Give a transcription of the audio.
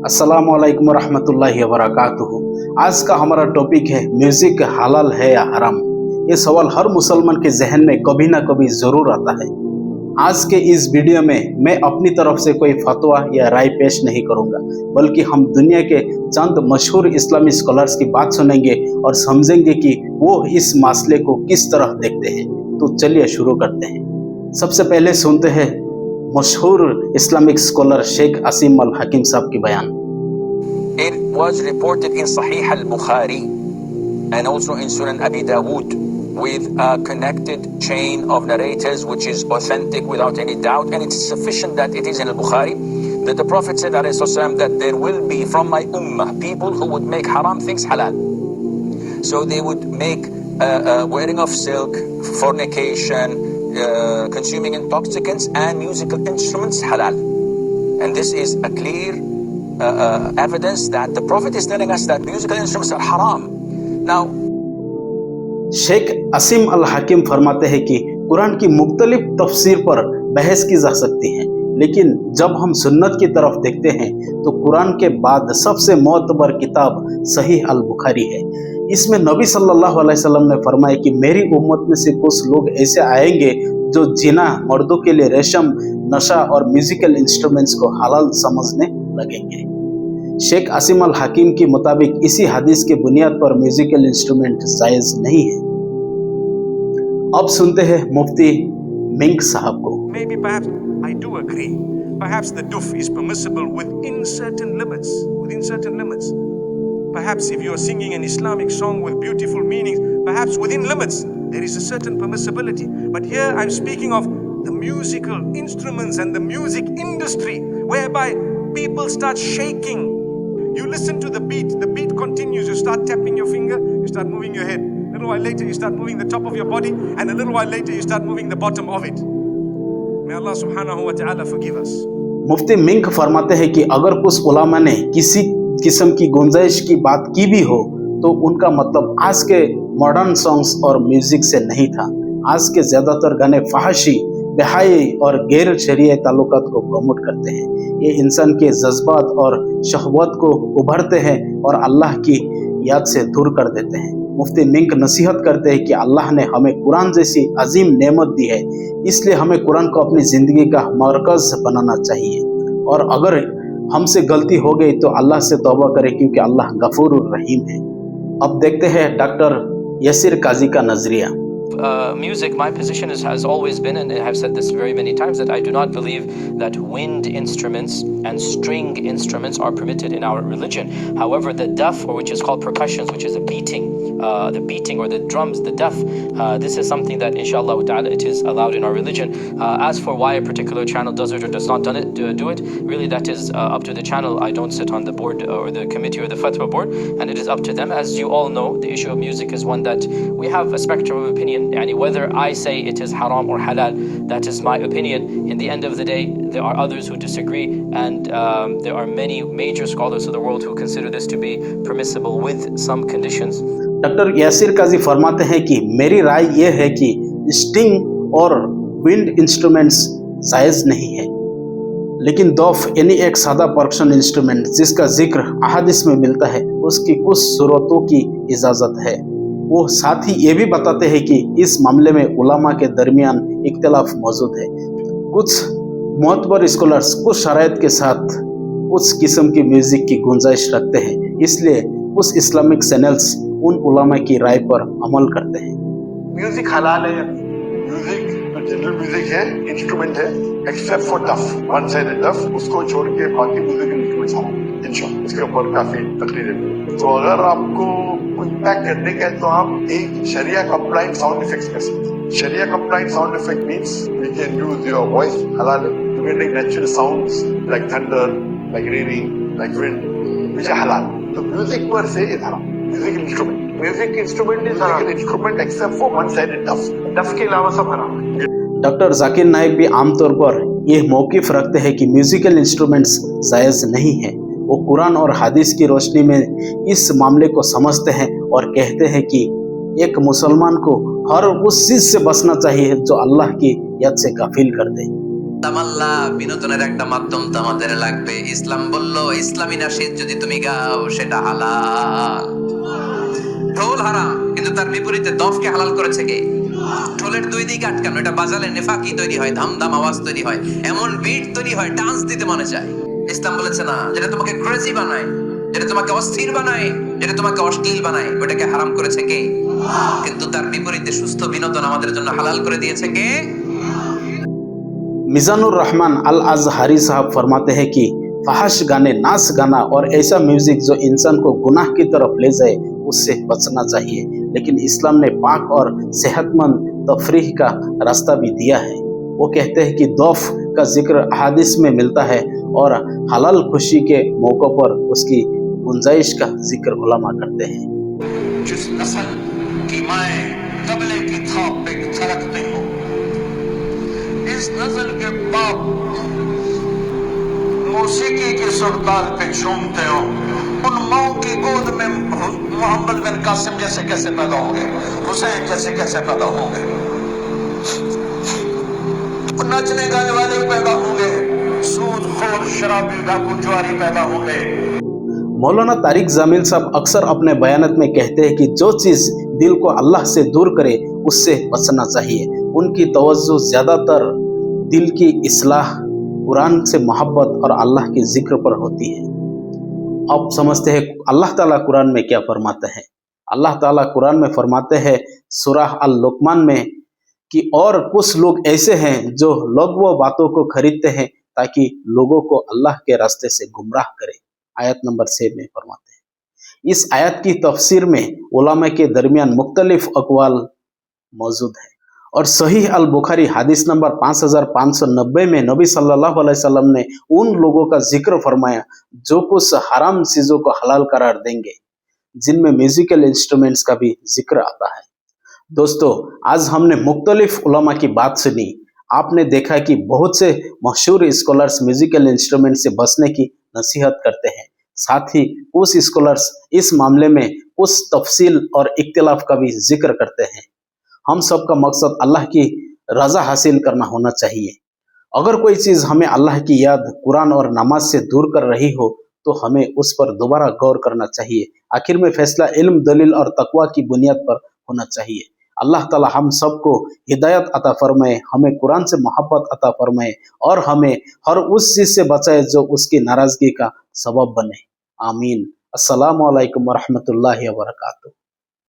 अस्सलाम वालेकुम रहमतुल्लाहि व बरकातुहू। आज का हमारा टॉपिक है म्यूजिक हलाल है या हराम। ये सवाल हर मुसलमान के जहन में कभी ना कभी जरूर आता है। आज के इस वीडियो में मैं अपनी तरफ से कोई फतवा या राय पेश नहीं करूंगा, बल्कि हम दुनिया के चंद मशहूर इस्लामी स्कॉलर्स की बात सुनेंगे और समझेंगे कि वो इस मसले को किस तरह देखते हैं। तो चलिए शुरू करते हैं। सबसे पहले सुनते हैं मशहूर इस्लामिक स्कॉलर शेख असीम अल हकीम साहब की बयान। It was reported in Sahih al-Bukhari and also in Sunan Abi Dawood with a connected chain of narrators which is authentic without any doubt, and it's sufficient that it is in al-Bukhari that the Prophet said alayhi wasallam that there will be from my ummah people who would make haram things halal. So they would make wearing of silk, fornication, consuming intoxicants and musical instruments halal. And this is a clear evidence that the Prophet is telling us that musical instruments are haram. Now, Sheikh असीम अल हकीम फरमाते हैं कि कुरान की मुख्तलिफ तफसीर पर बहस की जा सकती है, लेकिन जब हम सुन्नत की तरफ देखते हैं तो कुरान के बाद सबसे मोतबर किताब सही अल बुखारी है। इसमें नबी सल्लल्लाहु अलैहि वसल्लम ने फरमाया कि मेरी उम्मत में से कुछ लोग ऐसे आएंगे जो जिना, मर्दों के लिए रेशम, नशा और म्यूजिकल इंस्ट्रूमेंट्स को हलाल समझने लगेंगे। शेख असीम अल हकीम के मुताबिक इसी हदीस के बुनियाद पर म्यूजिकल इंस्ट्रूमेंट जायज नहीं है। अब सुनते हैं मुफ्ती मिंक साहब को। Maybe perhaps I do agree. Perhaps the duf is permissible within certain limits. Within certain limits. Perhaps if you are singing an Islamic song with beautiful meanings, perhaps within limits there is a certain permissibility. But here I'm speaking of the musical instruments and the music industry, whereby people start shaking. You listen to the beat continues, you start tapping your finger, you start moving your head. A little while later you start moving the top of your body, and a little while later you start moving the bottom of it. May Allah subhanahu wa ta'ala forgive us. Mufti mink फरमाते हैं कि अगर कुछ उलामा ने किसी किस्म की गुंजाइश की बात की भी हो तो उनका मतलब आज के मॉडर्न सॉन्ग्स और म्यूजिक से नहीं था। आज के ज्यादातर गाने फहाशी, बेहाई और गैर शरीय ताल्लुकात को प्रमोट करते हैं। ये इंसान के जज्बात और शहवत को उभरते हैं और अल्लाह की याद से दूर कर देते हैं। मुफ्ती मिंक नसीहत करते हैं कि अल्लाह ने हमें कुरान जैसी अजीम नेमत दी है, इसलिए हमें कुरान को अपनी ज़िंदगी का मरकज़ बनाना चाहिए, और अगर हमसे गलती हो गई तो अल्लाह से तौबा करें, क्योंकि अल्लाह गफूरुर रहीम है। अब देखते हैं डॉक्टर यसीर काजी का नजरिया। Music, my position has always been, and I have said this very many times, that I do not believe that wind instruments and string instruments are permitted in our religion. However, the daf, or which is called percussions, which is the beating or the drums, the daf, this is something that inshallah ta'ala it is allowed in our religion. As for why a particular channel does it or does not do it, really that is up to the channel. I don't sit on the board or the committee or the fatwa board, and it is up to them. As you all know, the issue of music is one that we have a spectrum of opinion. Whether I say it is haram or halal, that is my opinion. In the end of the day, there are others who disagree, and there are many major scholars of the world who consider this to be permissible with some conditions. Doctor Yasir Qazi फरमाते हैं कि मेरी राय यह है कि string और wind instruments जायज़ नहीं है, लेकिन दौफ यानी एक सादा परक्शन इंस्ट्रूमेंट जिसका जिक्र अहादीस में मिलता है, उसकी कुछ सूरतों की इजाज़त है। वो साथ ही ये भी बताते हैं कि इस मामले में उलामा के दरमियान इख्तिलाफ मौजूद है। कुछ मोतबर स्कॉलर्स कुछ शराइत के साथ कुछ किस्म की म्यूजिक की गुंजाइश रखते हैं, इसलिए कुछ इस्लामिक चैनल्स उन उलामा की राय पर अमल करते हैं। म्यूजिक हलाल है, म्यूजिक जनरल म्यूजिक है, इंस्ट्रूमेंट है, एक्सेप्ट फॉर डफ, वन साइडेड डफ, उसको छोड़ के बाकी म्यूजिकल इंस्ट्रूमेंट्स हराम इंशाल्लाह। इसके ऊपर काफी तकरीरें हैं। तो अगर आपको इम्पैक्ट करने का है तो आप एक शरिया कंप्लाइंट साउंड इफेक्ट्स कर सकते हैं। शरिया compliant sound effect means we can use your voice, हलाल है, you can make natural sounds like thunder, like raining, like wind, which are हलाल। तो म्यूजिक पर से इज हराम। म्यूजिक इंस्ट्रूमेंट इज हराम, instrument except for one sided डफ, डफ के अलावा सब हराम। डॉक्टर जाकिर नाइक भी आमतौर पर यह मौकिफ रखते हैं कि म्यूजिकल इंस्ट्रूमेंट्स जायज़ नहीं है। वो कुरान और हदीस की रोशनी में इस मामले को समझते हैं और कहते हैं कि एक मुसलमान को हर उस चीज से बचना चाहिए जो अल्लाह की याद से गाफिल कर दे। তামাল্লা, বিনোদনের একটা মাধ্যম তো আমাদের লাগবে। ইসলাম বলল ইসলামী নাশিদ যদি তুমি গাও সেটা হালাল। ঢোল হারাম, কিন্তু তার বিপরীতে দফকে হালাল করেছে কে? ঢোলের দুই দিকে আটকানো, এটা বাজালে নেফাকি তৈরি হয়, ধামধাম আওয়াজ তৈরি হয়, এমন বিট তৈরি হয়, ডান্স দিতে মনে চায়। ইসলাম বলেছে না, যেটা তোমাকে ক্রেজি বানায়, যেটা তোমাকে অস্থির বানায়, যেটা তোমাকে অশ্লীল বানায়, ওটাকে হারাম করেছে কে? কিন্তু তার বিপরীতে সুস্থ বিনোদন আমাদের জন্য হালাল করে দিয়েছে কে? मिजानुर रहमान अल अजहरी साहब फरमाते हैं कि फहश गाने, नाच गाना और ऐसा म्यूजिक जो इंसान को गुनाह की तरफ ले जाए उससे बचना चाहिए। लेकिन इस्लाम ने पाक और सेहतमंद तफरीह का रास्ता भी दिया है। वो कहते हैं कि दौफ का जिक्र अहादीस में मिलता है और हलाल खुशी के मौक़ों पर उसकी गुंजाइश का जिक्र उलमा करते हैं। जिस नस्ल की माएं तबले की थाप पे थिरकते हो, इस नस्ल के बाप मौसीकी के सुरताल पे झूमते हो, उन माओं की गोद में मोहम्मद बिन कासिम जैसे कैसे पैदा होंगे, हुसैन जैसे कैसे पैदा होंगे, नचने गाने वाले पैदा होंगे, सूदखोर शराबी डाकू जुआरी पैदा होंगे। मौलाना तारिक जामिल साहब अक्सर अपने बयानत में कहते हैं कि जो चीज़ दिल को अल्लाह से दूर करे उससे बचना चाहिए। उनकी तवज्जो ज़्यादातर दिल की इस्लाह, कुरान से मोहब्बत और अल्लाह के जिक्र पर होती है। अब समझते हैं अल्लाह ताला कुरान में क्या फरमाते हैं। अल्लाह ताला कुरान में फरमाते हैं सूरह अल लुक़मान में कि और कुछ लोग ऐसे हैं जो लग़्व बातों को खरीदते हैं ताकि लोगों को अल्लाह के रास्ते से गुमराह करें। आयत नंबर 6 में फरमाते हैं। इस आयत की तफसीर में उलमा के दरमियान मुख्तलिफ अक़वाल मौजूद है और सही अल बुखारी हदीस नंबर 5590 में नबी सल्लल्लाहु अलैहि वसल्लम ने उन लोगों का जिक्र फरमाया जो कुछ हराम चीज़ों को हलाल करार देंगे, जिनमें म्यूजिकल इंस्ट्रूमेंट्स का भी जिक्र आता है। दोस्तों, आज हमने मुख्तलिफ उलमा की बात सुनी। आपने देखा कि बहुत से मशहूर स्कॉलर्स म्यूजिकल इंस्ट्रूमेंट से बचने की नसीहत करते हैं। साथ ही कुछ स्कॉलर्स इस मामले में कुछ तफसील और इख्तिलाफ का भी जिक्र करते हैं। हम सब का मकसद अल्लाह की रज़ा हासिल करना होना चाहिए। अगर कोई चीज़ हमें अल्लाह की याद, कुरान और नमाज से दूर कर रही हो तो हमें उस पर दोबारा गौर करना चाहिए। आखिर में फैसला इल्म, दलील और तकवा की बुनियाद पर होना चाहिए। अल्लाह ताला हम सबको हिदायत अता फरमाए, हमें कुरान से मोहब्बत अता फरमाए और हमें हर उस चीज़ से बचाए जो उसकी नाराज़गी का सबब बने। आमीन। अस्सलामु अलैकुम व रहमतुल्लाहि व बरकातुहू।